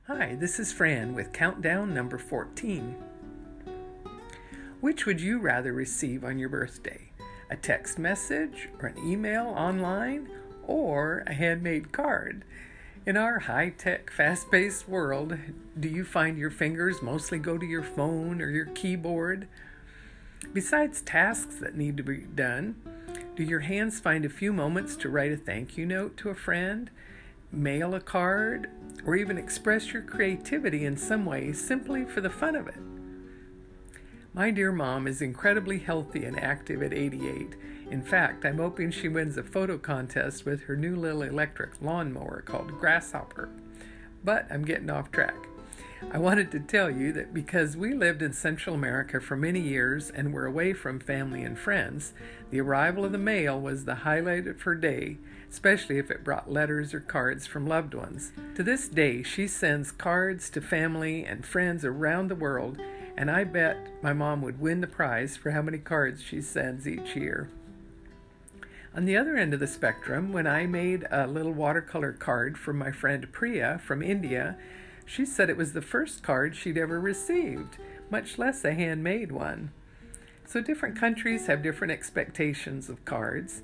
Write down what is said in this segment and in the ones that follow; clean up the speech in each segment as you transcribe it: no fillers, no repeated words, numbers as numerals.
Hi, this is Fran with countdown number 14. Which would you rather receive on your birthday? A text message or an email online or a handmade card? In our high-tech, fast-paced world, do you find your fingers mostly go to your phone or your keyboard? Besides tasks that need to be done, do your hands find a few moments to write a thank you note to a friend, mail a card, or even express your creativity in some way simply for the fun of it? My dear mom is incredibly healthy and active at 88. In fact, I'm hoping she wins a photo contest with her new little electric lawnmower called Grasshopper. But I'm getting off track. I wanted to tell you that because we lived in Central America for many years and were away from family and friends, the arrival of the mail was the highlight of her day, especially if it brought letters or cards from loved ones. To this day, she sends cards to family and friends around the world, and I bet my mom would win the prize for how many cards she sends each year. On the other end of the spectrum, when I made a little watercolor card for my friend Priya from India, she said it was the first card she'd ever received, much less a handmade one. So different countries have different expectations of cards,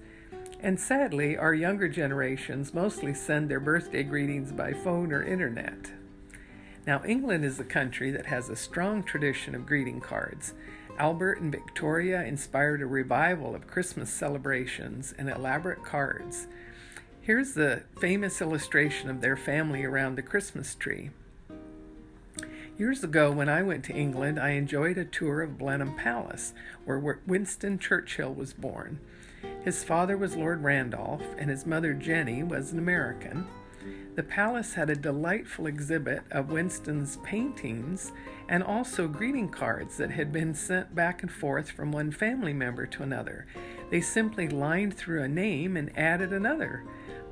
and sadly, our younger generations mostly send their birthday greetings by phone or internet. Now, England is a country that has a strong tradition of greeting cards. Albert and Victoria inspired a revival of Christmas celebrations and elaborate cards. Here's the famous illustration of their family around the Christmas tree. Years ago, when I went to England, I enjoyed a tour of Blenheim Palace, where Winston Churchill was born. His father was Lord Randolph, and his mother Jenny was an American. The palace had a delightful exhibit of Winston's paintings and also greeting cards that had been sent back and forth from one family member to another. They simply lined through a name and added another.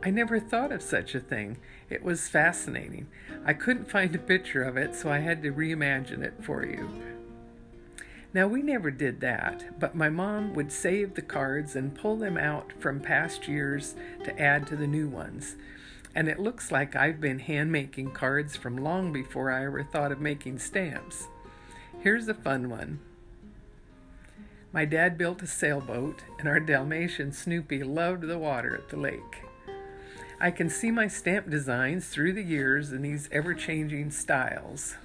I never thought of such a thing. It was fascinating. I couldn't find a picture of it, so I had to reimagine it for you. Now, we never did that, but my mom would save the cards and pull them out from past years to add to the new ones. And it looks like I've been hand-making cards from long before I ever thought of making stamps. Here's a fun one. My dad built a sailboat, and our Dalmatian Snoopy loved the water at the lake. I can see my stamp designs through the years in these ever-changing styles.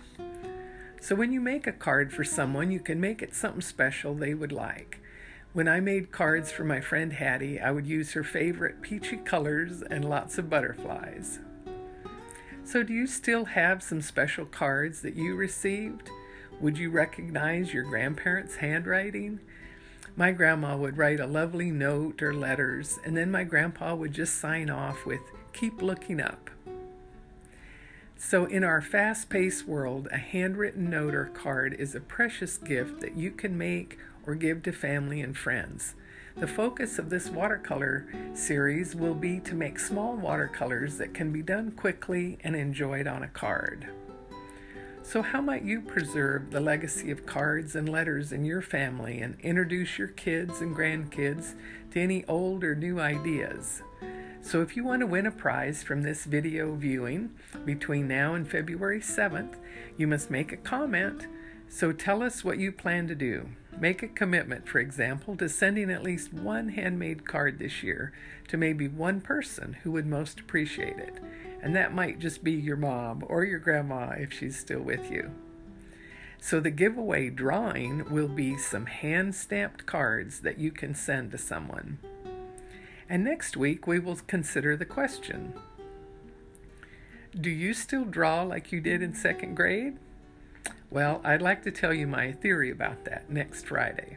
So when you make a card for someone, you can make it something special they would like. When I made cards for my friend Hattie, I would use her favorite peachy colors and lots of butterflies. So do you still have some special cards that you received? Would you recognize your grandparents' handwriting? My grandma would write a lovely note or letters, and then my grandpa would just sign off with, "Keep looking up." So in our fast-paced world, a handwritten note or card is a precious gift that you can make or give to family and friends. The focus of this watercolor series will be to make small watercolors that can be done quickly and enjoyed on a card. So how might you preserve the legacy of cards and letters in your family and introduce your kids and grandkids to any old or new ideas? So if you want to win a prize from this video viewing between now and February 7th, you must make a comment. So tell us what you plan to do. Make a commitment, for example, to sending at least one handmade card this year to maybe one person who would most appreciate it. And that might just be your mom or your grandma if she's still with you. So the giveaway drawing will be some hand-stamped cards that you can send to someone. And next week we will consider the question: do you still draw like you did in second grade? Well, I'd like to tell you my theory about that next Friday.